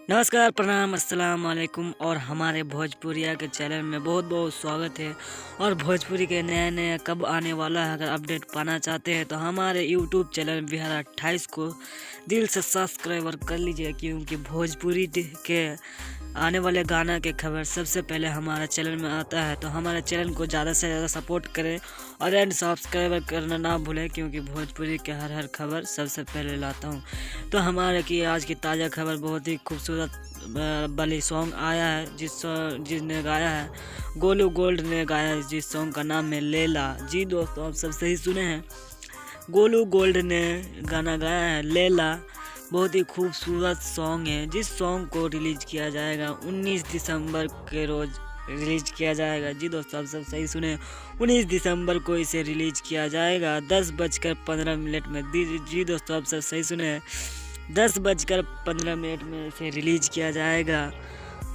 नमस्कार, प्रणाम, अस्सलाम वालेकुम और हमारे भोजपुरिया के चैनल में बहुत बहुत स्वागत है। और भोजपुरी के नए नए कब आने वाला है, अगर अपडेट पाना चाहते हैं तो हमारे यूट्यूब चैनल बिहार 28 को दिल से सब्सक्राइबर कर लीजिए, क्योंकि भोजपुरी के आने वाले गाना के खबर सबसे पहले हमारे चैनल में आता है। तो हमारे चैनल को ज़्यादा से ज़्यादा सपोर्ट करें और एंड सब्सक्राइबर करना ना भूलें, क्योंकि भोजपुरी के हर खबर सबसे पहले लाता हूँ। तो हमारे की आज की ताज़ा खबर बहुत ही खूबसूरत वाली सॉन्ग आया है, जिसने गाया है गोलू गोल्ड ने गाया है, जिस सॉन्ग का नाम है लैला। जी दोस्तों, आप सब सही सुने हैं, गोलू गोल्ड ने गाना गाया है लैला। बहुत ही खूबसूरत सॉन्ग है, जिस सॉन्ग को रिलीज किया जाएगा 19 दिसंबर के रोज़ रिलीज किया जाएगा। जी दोस्तों, आप सब सही सुने, 19 दिसंबर को इसे रिलीज किया जाएगा 10:15 में। जी दोस्तों, आप सब सही सुने, 10:15 में इसे रिलीज किया जाएगा।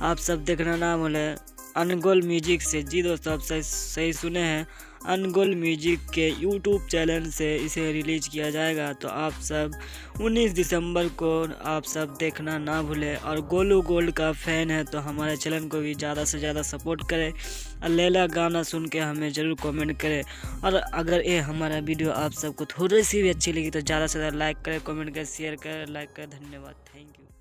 आप सब देखना ना भूले अनगोल म्यूजिक से। जी दोस्तों, आप सही सुने हैं, अनगोल म्यूजिक के यूट्यूब चैनल से इसे रिलीज किया जाएगा। तो आप सब 19 दिसंबर को आप सब देखना ना भूलें। और गोलू गोल्ड का फैन है तो हमारे चैनल को भी ज़्यादा से ज़्यादा सपोर्ट करें और लैला गाना सुन के हमें ज़रूर कमेंट करें। और अगर ये हमारा वीडियो आप सबको थोड़ी सी भी अच्छी लगी तो ज़्यादा से ज़्यादा लाइक करें, कमेंट करें, शेयर करें, लाइक करें। धन्यवाद, थैंक यू।